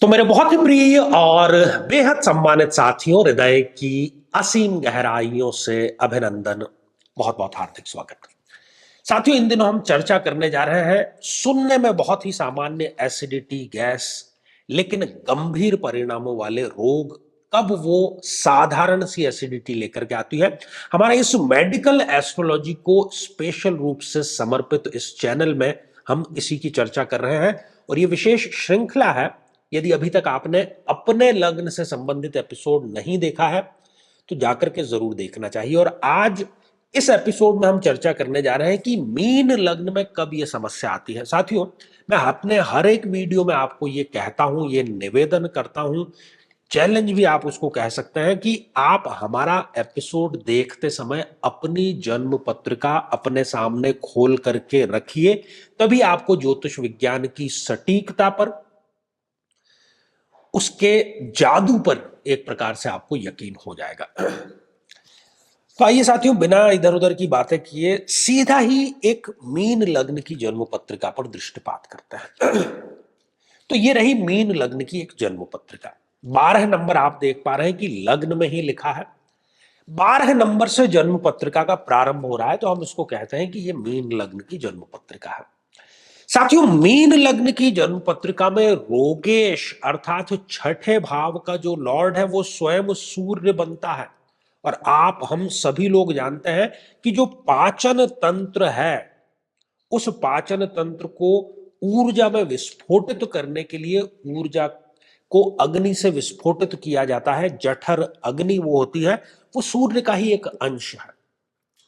तो मेरे बहुत ही प्रिय और बेहद सम्मानित साथियों, हृदय की असीम गहराइयों से अभिनंदन, बहुत बहुत हार्दिक स्वागत। साथियों, इन दिनों हम चर्चा करने जा रहे हैं सुनने में बहुत ही सामान्य एसिडिटी, गैस, लेकिन गंभीर परिणामों वाले रोग कब वो साधारण सी एसिडिटी लेकर के आती है। हमारे इस मेडिकल एस्ट्रोलॉजी को स्पेशल रूप से समर्पित इस चैनल में हम इसी की चर्चा कर रहे हैं और ये विशेष श्रृंखला है। यदि अभी तक आपने अपने लग्न से संबंधित एपिसोड नहीं देखा है तो जाकर के जरूर देखना चाहिए। और आज इस एपिसोड में हम चर्चा करने जा रहे हैं कि मीन लग्न में कब यह समस्या आती है। साथियों, मैं अपने हर एक वीडियो में आपको ये कहता हूं, ये निवेदन करता हूं, चैलेंज भी आप उसको कह सकते हैं कि आप हमारा एपिसोड देखते समय अपनी जन्म पत्रिका अपने सामने खोल करके रखिए, तभी आपको ज्योतिष विज्ञान की सटीकता पर, उसके जादू पर एक प्रकार से आपको यकीन हो जाएगा। तो आइए साथियों, बिना इधर उधर की बातें किए सीधा ही एक मीन लग्न की जन्म पत्रिका पर दृष्टिपात करते हैं। तो ये रही मीन लग्न की एक जन्म पत्रिका। 12 नंबर आप देख पा रहे हैं कि लग्न में ही लिखा है। 12 नंबर से जन्म पत्रिका का प्रारंभ हो रहा है, तो हम इसको कहते हैं कि ये मीन लग्न की जन्म पत्रिका है। साथियों, मीन लग्न की जन्म पत्रिका में रोगेश अर्थात छठे भाव का जो लॉर्ड है वो स्वयं सूर्य बनता है। और आप हम सभी लोग जानते हैं कि जो पाचन तंत्र है, उस पाचन तंत्र को ऊर्जा में विस्फोटित करने के लिए ऊर्जा को अग्नि से विस्फोटित किया जाता है। जठर अग्नि वो होती है, वो सूर्य का ही एक अंश है।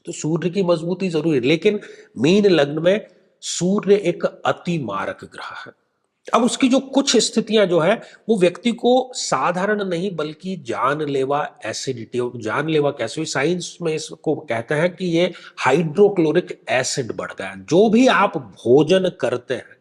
तो सूर्य की मजबूती जरूरी है, लेकिन मीन लग्न में सूर्य एक अति मारक ग्रह है। अब उसकी जो कुछ स्थितियां जो है वो व्यक्ति को साधारण नहीं बल्कि जानलेवा एसिडिटी, जानलेवा कैसे हुई, साइंस में इसको कहते हैं कि ये हाइड्रोक्लोरिक एसिड बढ़ गया। जो भी आप भोजन करते हैं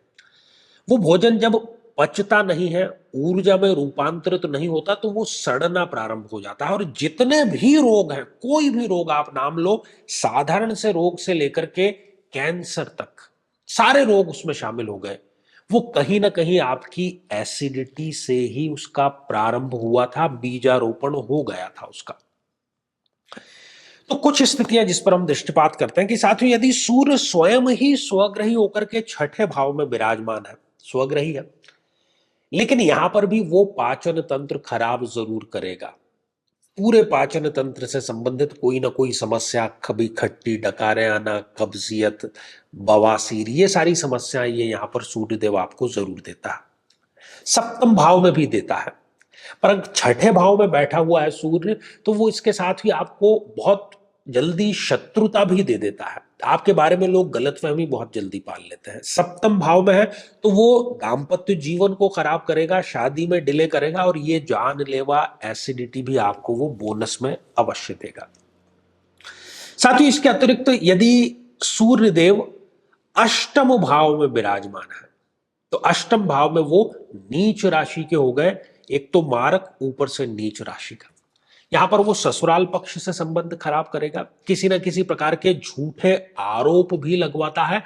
वो भोजन जब पचता नहीं है, ऊर्जा में रूपांतरित नहीं होता, तो वो सड़ना प्रारंभ हो जाता है। और जितने भी रोग हैं, कोई भी रोग आप नाम लो, साधारण से रोग से लेकर के कैंसर तक सारे रोग उसमें शामिल हो गए। वो कहीं ना कहीं आपकी एसिडिटी से ही उसका प्रारंभ हुआ था, बीजारोपण हो गया था उसका। तो कुछ स्थितियां जिस पर हम दृष्टिपात करते हैं कि साथियों, यदि सूर्य स्वयं ही स्वग्रही होकर के छठे भाव में विराजमान है, स्वग्रही है, लेकिन यहां पर भी वो पाचन तंत्र खराब जरूर करेगा। पूरे पाचन तंत्र से संबंधित कोई ना कोई समस्या, कभी खट्टी डकारें आना, कब्जियत, बवासीर, ये सारी समस्याएं ये यहां पर सूर्यदेव आपको जरूर देता है। सप्तम भाव में भी देता है, पर छठे भाव में बैठा हुआ है सूर्य, तो वो इसके साथ ही आपको बहुत जल्दी शत्रुता भी दे देता है। आपके बारे में लोग गलतफहमी बहुत जल्दी पाल लेते हैं। सप्तम भाव में है तो वो दाम्पत्य जीवन को खराब करेगा, शादी में डिले करेगा, और ये जानलेवा एसिडिटी भी आपको वो बोनस में अवश्य देगा। साथ ही इसके अतिरिक्त यदि सूर्य देव अष्टम भाव में विराजमान है, तो अष्टम भाव में वो नीच राशि के हो गए। एक तो मारक, ऊपर से नीच राशि का। यहां पर वो ससुराल पक्ष से संबंध खराब करेगा, किसी ना किसी प्रकार के झूठे आरोप भी लगवाता है,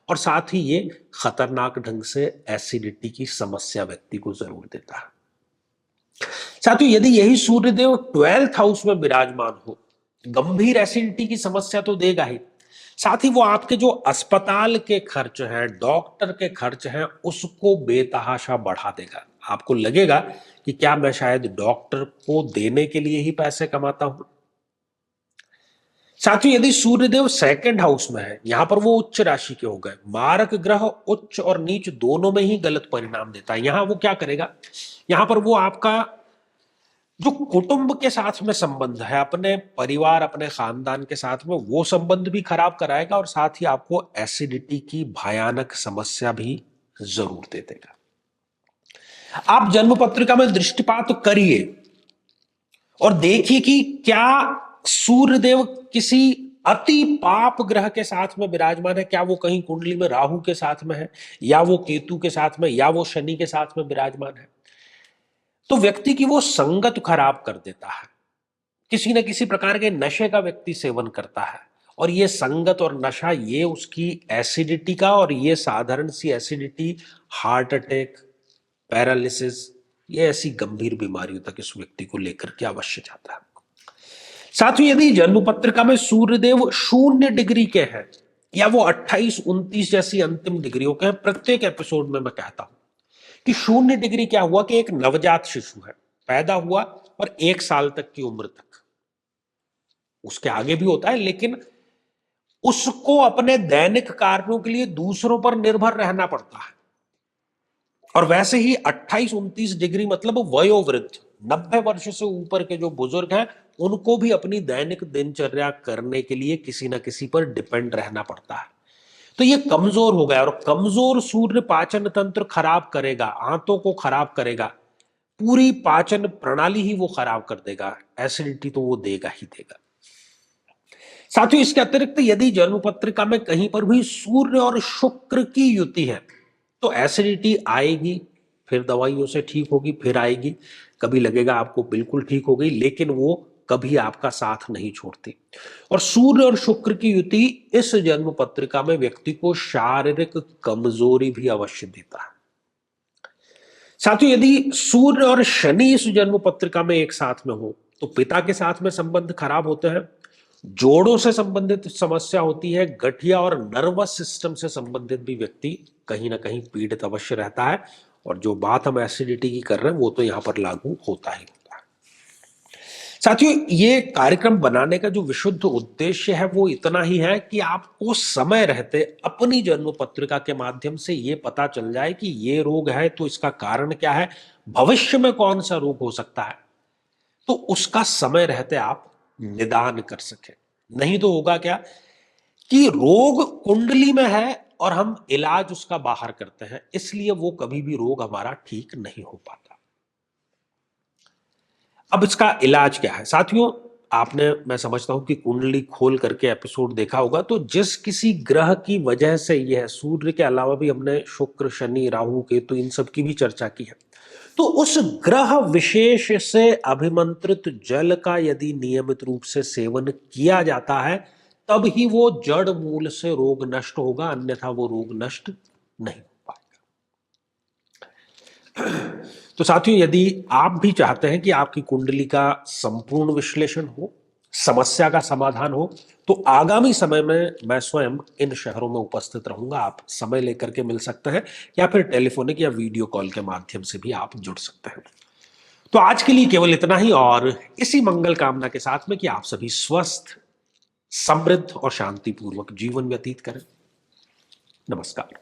और साथ ही ये खतरनाक ढंग से एसिडिटी की समस्या व्यक्ति को जरूर देता है। साथियों, यदि यही सूर्यदेव 12th हाउस में विराजमान हो, गंभीर एसिडिटी की समस्या तो देगा ही, साथ ही वो आपके जो अस्पताल के खर्च हैं, डॉक्टर के खर्च हैं, उसको बेतहाशा बढ़ा देगा। आपको लगेगा कि क्या मैं शायद डॉक्टर को देने के लिए ही पैसे कमाता हूं। साथियों, यदि सूर्यदेव सेकंड हाउस में है, यहां पर वो उच्च राशि के हो गए। मारक ग्रह उच्च और नीच दोनों में ही गलत परिणाम देता है। यहां वो क्या करेगा, यहां पर वो आपका जो कुटुंब के साथ में संबंध है, अपने परिवार, अपने खानदान के साथ में, वो संबंध भी खराब कराएगा, और साथ ही आपको एसिडिटी की भयानक समस्या भी जरूर दे देगा। आप जन्म पत्रिका में दृष्टिपात करिए और देखिए कि क्या सूर्यदेव किसी अति पाप ग्रह के साथ में विराजमान है। क्या वो कहीं कुंडली में राहु के साथ में है, या वो केतु के साथ में, या वो शनि के साथ में विराजमान है, तो व्यक्ति की वो संगत खराब कर देता है। किसी न किसी प्रकार के नशे का व्यक्ति सेवन करता है, और ये संगत और नशा ये उसकी एसिडिटी का, और ये साधारण सी एसिडिटी हार्ट अटैक, पैरालिसिस, ये ऐसी गंभीर बीमारियों तक इस व्यक्ति को लेकर के अवश्य जाता है। साथ ही यदि जन्म पत्रिका में सूर्यदेव 0 डिग्री के हैं या वो 28, 29 जैसी अंतिम डिग्रियों के हैं, प्रत्येक एपिसोड में मैं कहता हूं कि 0 डिग्री क्या हुआ कि एक नवजात शिशु है, पैदा हुआ और 1 साल तक की उम्र तक, उसके आगे भी होता है, लेकिन उसको अपने दैनिक कार्यों के लिए दूसरों पर निर्भर रहना पड़ता है। और वैसे ही 28, 29 डिग्री मतलब वयोवृद्ध, 90 वर्ष से ऊपर के जो बुजुर्ग हैं, उनको भी अपनी दैनिक दिनचर्या करने के लिए किसी ना किसी पर डिपेंड रहना पड़ता है। तो ये कमजोर हो गया, और कमजोर सूर्य पाचन तंत्र खराब करेगा, आंतों को खराब करेगा, पूरी पाचन प्रणाली ही वो खराब कर देगा, एसिडिटी तो वो देगा ही देगा। साथियों, इसके अतिरिक्त यदि जन्म पत्रिका में कहीं पर भी सूर्य और शुक्र की युति है तो एसिडिटी आएगी, फिर दवाइयों से ठीक होगी, फिर आएगी, कभी लगेगा आपको बिल्कुल ठीक हो गई, लेकिन वो कभी आपका साथ नहीं छोड़ती। और सूर्य और शुक्र की युति इस जन्म पत्रिका में व्यक्ति को शारीरिक कमजोरी भी अवश्य देता है। साथियों, यदि सूर्य और शनि इस जन्म पत्रिका में एक साथ में हो तो पिता के साथ में संबंध खराब होते हैं, जोड़ों से संबंधित समस्या होती है, गठिया और नर्वस सिस्टम से संबंधित भी व्यक्ति कहीं ना कहीं पीड़ित अवश्य रहता है। और जो बात हम एसिडिटी की कर रहे हैं वो तो यहां पर लागू होता ही होता है। साथियों, ये कार्यक्रम बनाने का जो विशुद्ध उद्देश्य है वो इतना ही है कि आपको समय रहते अपनी जन्म पत्रिका के माध्यम से ये पता चल जाए कि ये रोग है तो इसका कारण क्या है, भविष्य में कौन सा रोग हो सकता है, तो उसका समय रहते आप निदान कर सके। नहीं तो होगा क्या कि रोग कुंडली में है और हम इलाज उसका बाहर करते हैं, इसलिए वो कभी भी रोग हमारा ठीक नहीं हो पाता। अब इसका इलाज क्या है साथियों, आपने, मैं समझता हूं कि कुंडली खोल करके एपिसोड देखा होगा, तो जिस किसी ग्रह की वजह से यह, सूर्य के अलावा भी हमने शुक्र, शनि, राहु, केतु, इन सब की भी चर्चा की है, तो उस ग्रह विशेष से अभिमंत्रित जल का यदि नियमित रूप से सेवन किया जाता है तब ही वो जड़ मूल से रोग नष्ट होगा, अन्यथा वो रोग नष्ट नहीं हो पाएगा। तो साथियों, यदि आप भी चाहते हैं कि आपकी कुंडली का संपूर्ण विश्लेषण हो, समस्या का समाधान हो, तो आगामी समय में मैं स्वयं इन शहरों में उपस्थित रहूंगा। आप समय लेकर के मिल सकते हैं या फिर टेलीफोनिक या वीडियो कॉल के माध्यम से भी आप जुड़ सकते हैं। तो आज के लिए केवल इतना ही, और इसी मंगल कामना के साथ में कि आप सभी स्वस्थ, समृद्ध और शांतिपूर्वक जीवन व्यतीत करें। नमस्कार।